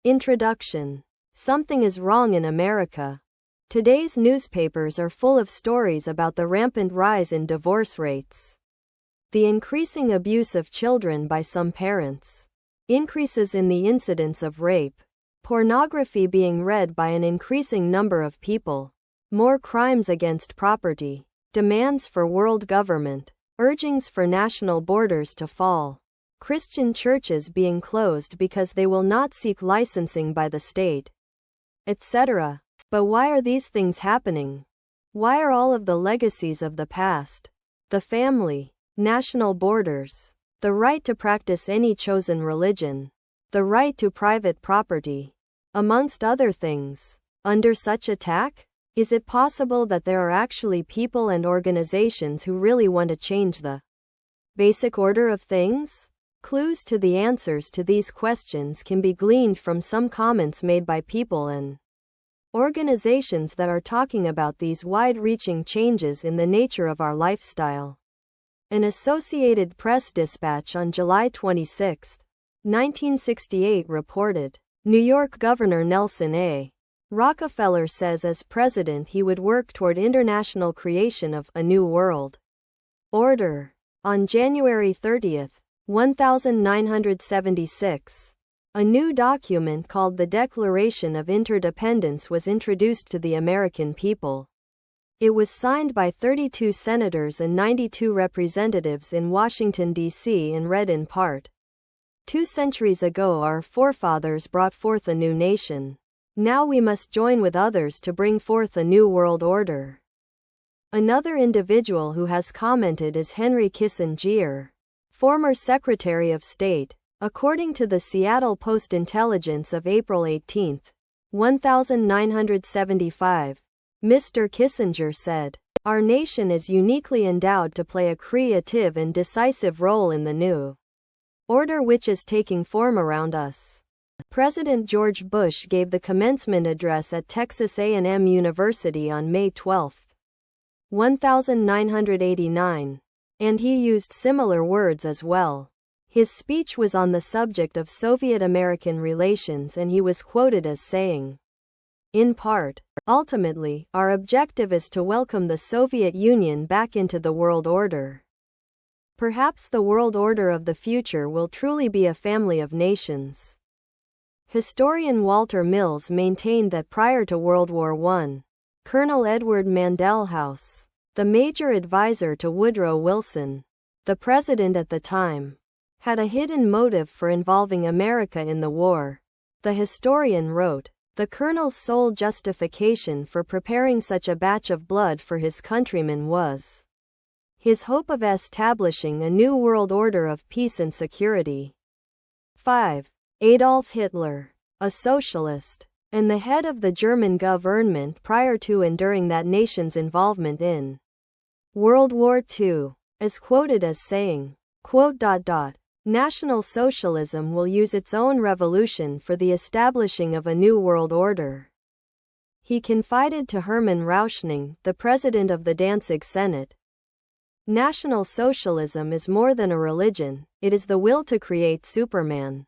Introduction. Something is wrong in America. Today's newspapers are full of stories about the rampant rise in divorce rates, the increasing abuse of children by some parents, increases in the incidence of rape, pornography being read by an increasing number of people, more crimes against property, demands for world government, urgings for national borders to fall, Christian churches being closed because they will not seek licensing by the state, etc. But why are these things happening? Why are all of the legacies of the past, the family, national borders, the right to practice any chosen religion, the right to private property, amongst other things, under such attack? Is it possible that there are actually people and organizations who really want to change the basic order of things? Clues to the answers to these questions can be gleaned from some comments made by people and organizations that are talking about these wide-reaching changes in the nature of our lifestyle. An Associated Press dispatch on July 26, 1968 reported, New York Governor Nelson A. Rockefeller says as president he would work toward international creation of a new world order. On January 30, 1976, a new document called the Declaration of Interdependence was introduced to the American people. It was signed by 32 senators and 92 representatives in Washington, D.C. and read in part, 2 centuries ago our forefathers brought forth a new nation. Now we must join with others to bring forth a new world order. Another individual who has commented is Henry Kissinger, former Secretary of State. According to the Seattle Post-Intelligence of April 18, 1975, Mr. Kissinger said, "Our nation is uniquely endowed to play a creative and decisive role in the new order which is taking form around us." President George Bush gave the commencement address at Texas A&M University on May 12, 1989, and he used similar words as well. His speech was on the subject of Soviet-American relations and he was quoted as saying, in part, "Ultimately, our objective is to welcome the Soviet Union back into the world order. Perhaps the world order of the future will truly be a family of nations." Historian Walter Mills maintained that prior to World War I, Colonel Edward Mandell House, the major advisor to Woodrow Wilson, the president at the time, had a hidden motive for involving America in the war. The historian wrote, "The colonel's sole justification for preparing such a batch of blood for his countrymen was his hope of establishing a new world order of peace and security." 5. Adolf Hitler, a socialist, and the head of the German government prior to and during that nation's involvement in World War II, is quoted as saying, "National Socialism will use its own revolution for the establishing of a new world order." He confided to Hermann Rauschning, the president of the Danzig Senate, "National Socialism is more than a religion, it is the will to create Superman."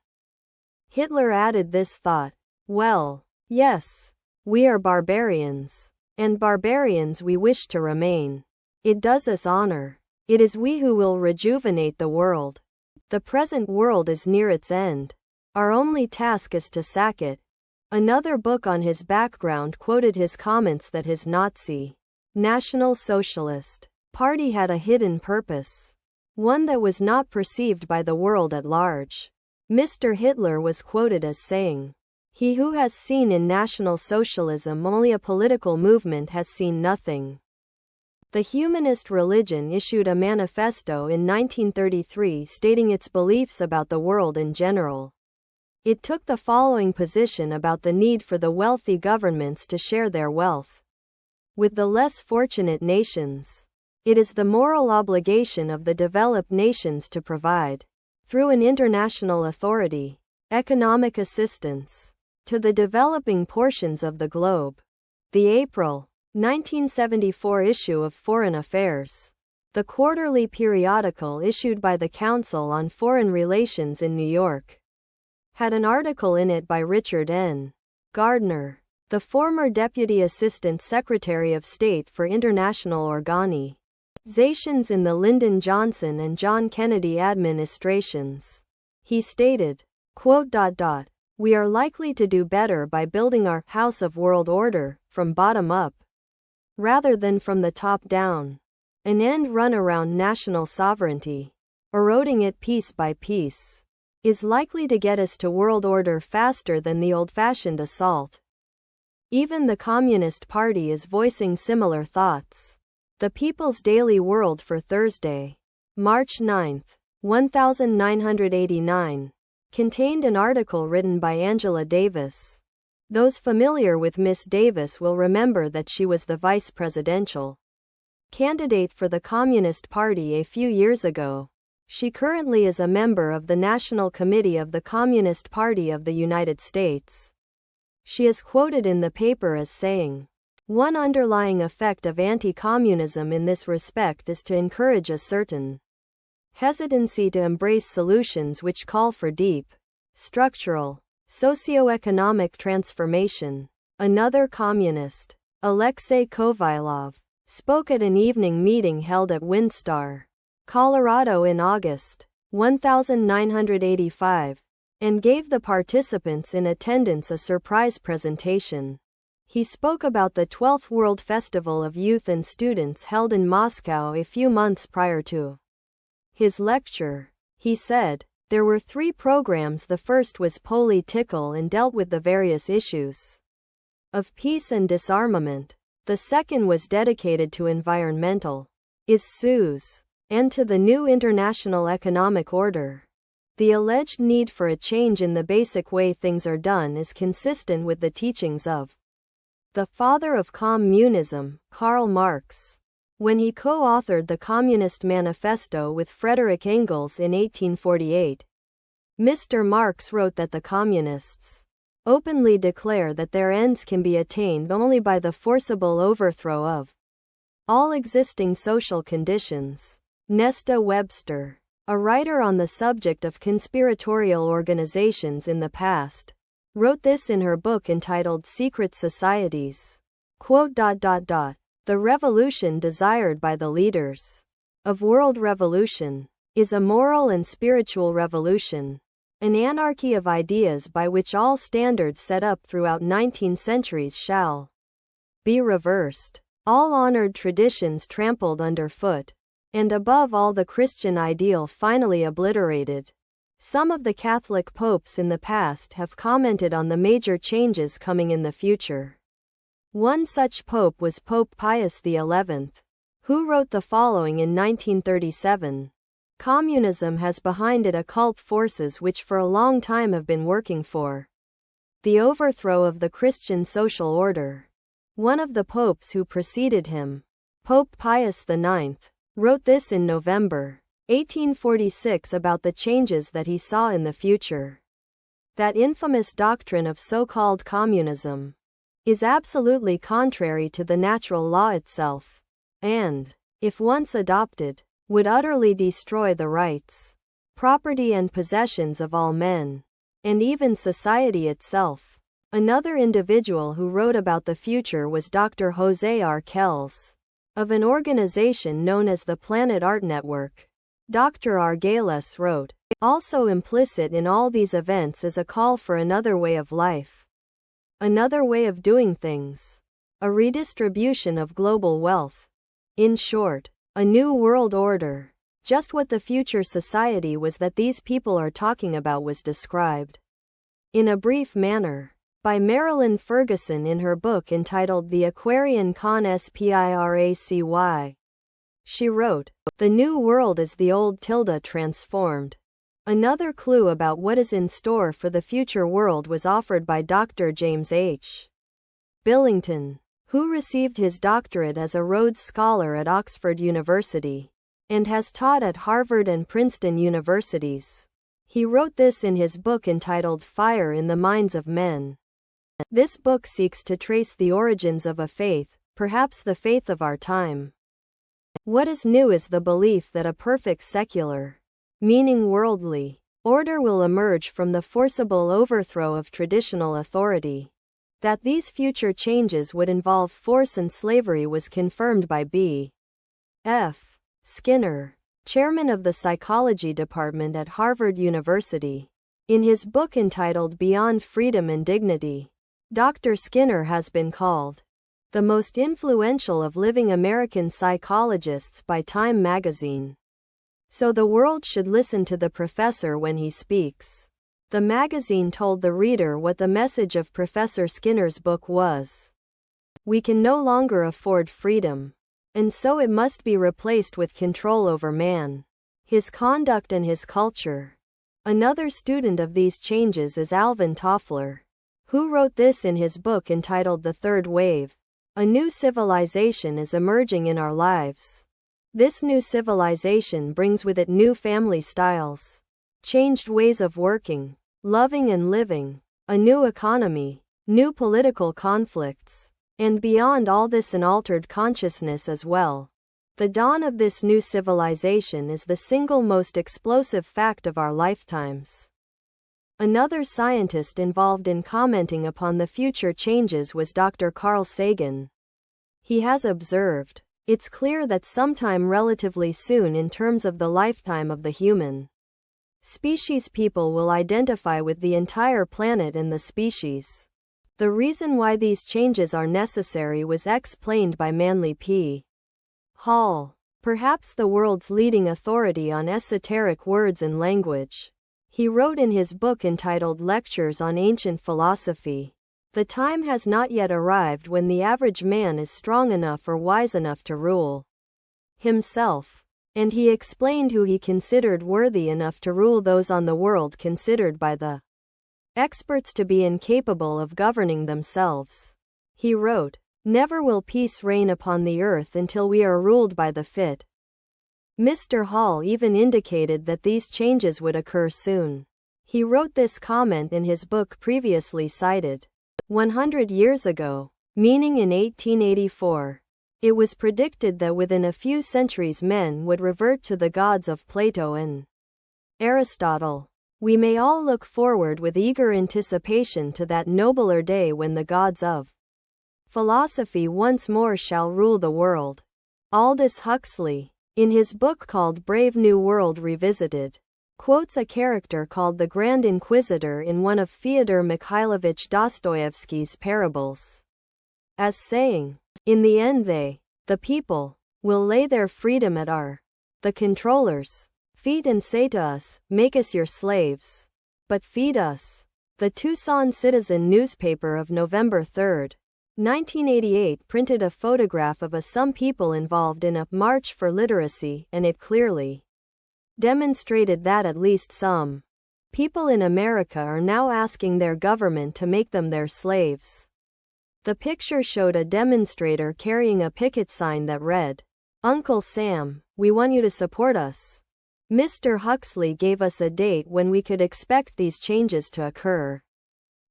Hitler added this thought, "Well, yes, we are barbarians, and barbarians we wish to remain. It does us honor. It is we who will rejuvenate the world. The present world is near its end. Our only task is to sack it." Another book on his background quoted his comments that his Nazi, National Socialist, Party had a hidden purpose, one that was not perceived by the world at large. Mr. Hitler was quoted as saying, "He who has seen in National Socialism only a political movement has seen nothing." The humanist religion issued a manifesto in 1933 stating its beliefs about the world in general. It took the following position about the need for the wealthy governments to share their wealth with the less fortunate nations. It is the moral obligation of the developed nations to provide, through an international authority, economic assistance to the developing portions of the globe. The April 1974 issue of Foreign Affairs, the quarterly periodical issued by the Council on Foreign Relations in New York, had an article in it by Richard N. Gardner, the former Deputy Assistant Secretary of State for International Organizations in the Lyndon Johnson and John Kennedy administrations. He stated, quote, "We are likely to do better by building our House of World Order from bottom up, rather than from the top down. An end run around national sovereignty, eroding it piece by piece, is likely to get us to world order faster than the old-fashioned assault." Even the Communist Party is voicing similar thoughts. The People's Daily World for Thursday, March 9, 1989, contained an article written by Angela Davis. Those familiar with Miss Davis will remember that she was the vice presidential candidate for the Communist Party a few years ago. She currently is a member of the National Committee of the Communist Party of the United States. She is quoted in the paper as saying, "One underlying effect of anti-communism in this respect is to encourage a certain hesitancy to embrace solutions which call for deep, structural, socio-economic transformation." Another communist, Alexei Kovailov, spoke at an evening meeting held at Windstar, Colorado in August 1985, and gave the participants in attendance a surprise presentation. He spoke about the 12th World Festival of Youth and Students held in Moscow a few months prior to his lecture. He said, "There were 3 programs. The first was political and dealt with the various issues of peace and disarmament. The second was dedicated to environmental issues and to the new international economic order. The alleged need for a change in the basic way things are done is consistent with the teachings of the father of communism, Karl Marx, when he co-authored the Communist Manifesto with Frederick Engels in 1848. Mr. Marx wrote that the communists openly declare that their ends can be attained only by the forcible overthrow of all existing social conditions." Nesta Webster, a writer on the subject of conspiratorial organizations in the past, wrote this in her book entitled Secret Societies. Quote, "The revolution desired by the leaders of world revolution is a moral and spiritual revolution, an anarchy of ideas by which all standards set up throughout 19 centuries shall be reversed, all honored traditions trampled underfoot, and above all the Christian ideal finally obliterated." Some of the Catholic popes in the past have commented on the major changes coming in the future. One such pope was Pope Pius XI, who wrote the following in 1937. "Communism has behind it occult forces which for a long time have been working for the overthrow of the Christian social order." One of the popes who preceded him, Pope Pius IX, wrote this in November 1846 about the changes that he saw in the future. That infamous doctrine of so-called communism is absolutely contrary to the natural law itself, and, if once adopted, would utterly destroy the rights, property and possessions of all men, and even society itself. Another individual who wrote about the future was Dr. Jose R. Kells, of an organization known as the Planet Art Network. Dr. Argales wrote, "Also implicit in all these events is a call for another way of life, another way of doing things, a redistribution of global wealth. In short, a new world order." Just what the future society was that these people are talking about was described in a brief manner by Marilyn Ferguson in her book entitled The Aquarian Conspiracy. She wrote, "The new world is the old transformed." Another clue about what is in store for the future world was offered by Dr. James H. Billington, who received his doctorate as a Rhodes Scholar at Oxford University, and has taught at Harvard and Princeton universities. He wrote this in his book entitled Fire in the Minds of Men. This book seeks to trace the origins of a faith, perhaps the faith of our time. What is new is the belief that a perfect secular, meaning worldly, order will emerge from the forcible overthrow of traditional authority. That these future changes would involve force and slavery was confirmed by B. F. Skinner, chairman of the psychology department at Harvard University. In his book entitled Beyond Freedom and Dignity, Dr. Skinner has been called the most influential of living American psychologists by Time magazine. So the world should listen to the professor when he speaks. The magazine told the reader what the message of Professor Skinner's book was. We can no longer afford freedom, and so it must be replaced with control over man, his conduct and his culture. Another student of these changes is Alvin Toffler, who wrote this in his book entitled The Third Wave. A new civilization is emerging in our lives. This new civilization brings with it new family styles, changed ways of working, loving and living, a new economy, new political conflicts, and beyond all this an altered consciousness as well. The dawn of this new civilization is the single most explosive fact of our lifetimes. Another scientist involved in commenting upon the future changes was Dr. Carl Sagan. He has observed, it's clear that sometime relatively soon in terms of the lifetime of the human species people will identify with the entire planet and the species. The reason why these changes are necessary was explained by Manly P. Hall, perhaps the world's leading authority on esoteric words and language. He wrote in his book entitled Lectures on Ancient Philosophy, "The time has not yet arrived when the average man is strong enough or wise enough to rule himself," and he explained who he considered worthy enough to rule those on the world considered by the experts to be incapable of governing themselves. He wrote, "Never will peace reign upon the earth until we are ruled by the fit." Mr. Hall even indicated that these changes would occur soon. He wrote this comment in his book previously cited. 100 years ago, meaning in 1884, it was predicted that within a few centuries men would revert to the gods of Plato and Aristotle. We may all look forward with eager anticipation to that nobler day when the gods of philosophy once more shall rule the world. Aldous Huxley, in his book called Brave New World Revisited, quotes a character called the Grand Inquisitor in one of Fyodor Mikhailovich Dostoevsky's parables, as saying, "In the end they, the people, will lay their freedom at our, the controllers, feet and say to us, 'Make us your slaves, but feed us.'" The Tucson Citizen newspaper of November 3, 1988 printed a photograph of some people involved in a March for Literacy, and it clearly demonstrated that at least some people in America are now asking their government to make them their slaves. The picture showed a demonstrator carrying a picket sign that read, "Uncle Sam, we want you to support us." Mr. Huxley gave us a date when we could expect these changes to occur.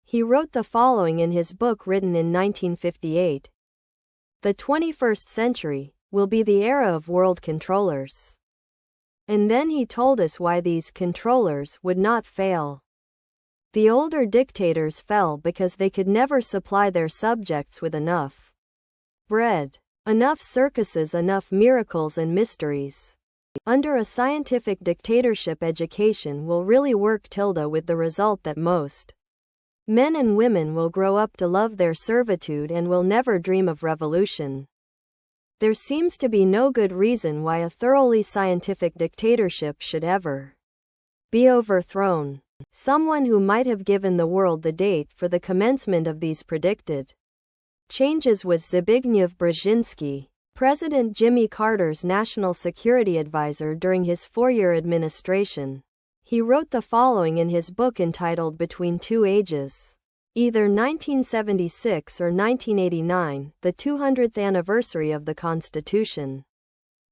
He wrote the following in his book written in 1958. "The 21st century will be the era of world controllers." And then he told us why these controllers would not fail. The older dictators fell because they could never supply their subjects with enough bread, enough circuses, enough miracles and mysteries. Under a scientific dictatorship, education will really work with the result that most men and women will grow up to love their servitude and will never dream of revolution. There seems to be no good reason why a thoroughly scientific dictatorship should ever be overthrown. Someone who might have given the world the date for the commencement of these predicted changes was Zbigniew Brzezinski, President Jimmy Carter's national security advisor during his 4-year administration. He wrote the following in his book entitled Between Two Ages. Either 1976 or 1989, the 200th anniversary of the Constitution,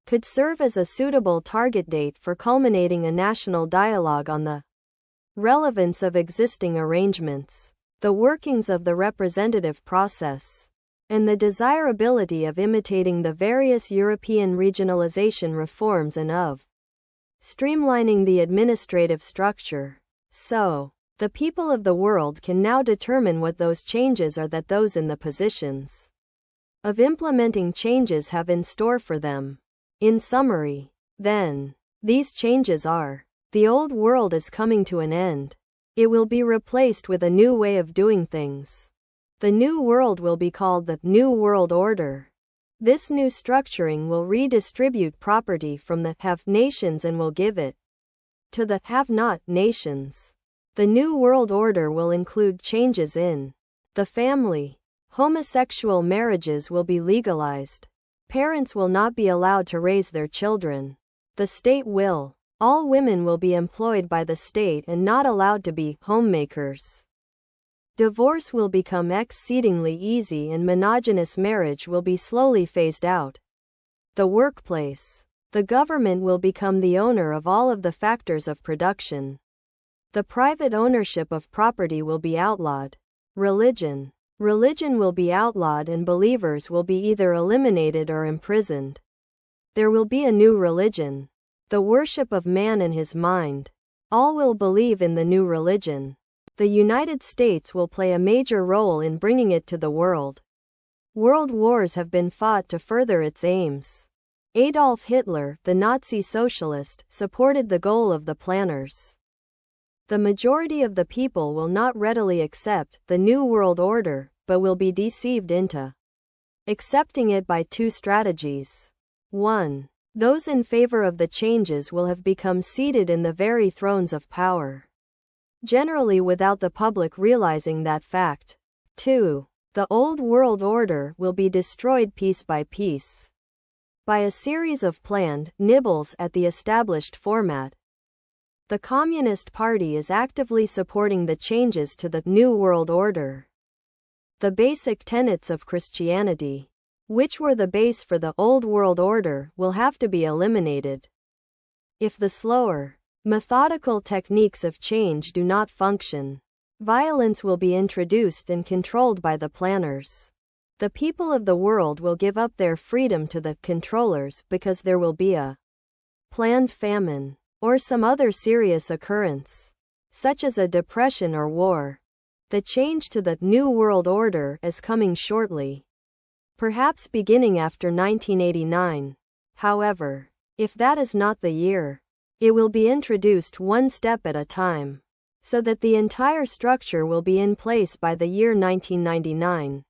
could serve as a suitable target date for culminating a national dialogue on the relevance of existing arrangements, the workings of the representative process, and the desirability of imitating the various European regionalization reforms and of streamlining the administrative structure. So, the people of the world can now determine what those changes are that those in the positions of implementing changes have in store for them. In summary, then, these changes are: the old world is coming to an end. It will be replaced with a new way of doing things. The new world will be called the New World Order. This new structuring will redistribute property from the have nations and will give it to the have not nations. The New World Order will include changes in the family. Homosexual marriages will be legalized. Parents will not be allowed to raise their children. The state will. All women will be employed by the state and not allowed to be homemakers. Divorce will become exceedingly easy and monogamous marriage will be slowly phased out. The workplace. The government will become the owner of all of the factors of production. The private ownership of property will be outlawed. Religion. Religion will be outlawed and believers will be either eliminated or imprisoned. There will be a new religion. The worship of man and his mind. All will believe in the new religion. The United States will play a major role in bringing it to the world. World wars have been fought to further its aims. Adolf Hitler, the Nazi socialist, supported the goal of the planners. The majority of the people will not readily accept the New World Order, but will be deceived into accepting it by two strategies. 1. Those in favor of the changes will have become seated in the very thrones of power, generally without the public realizing that fact. 2. The old world order will be destroyed piece by piece by a series of planned nibbles at the established format. The Communist Party is actively supporting the changes to the New World Order. The basic tenets of Christianity, which were the base for the Old World Order, will have to be eliminated. If the slower, methodical techniques of change do not function, violence will be introduced and controlled by the planners. The people of the world will give up their freedom to the controllers because there will be a planned famine, or some other serious occurrence, such as a depression or war. The change to the New World Order is coming shortly, perhaps beginning after 1989. However, if that is not the year, it will be introduced one step at a time, so that the entire structure will be in place by the year 1999.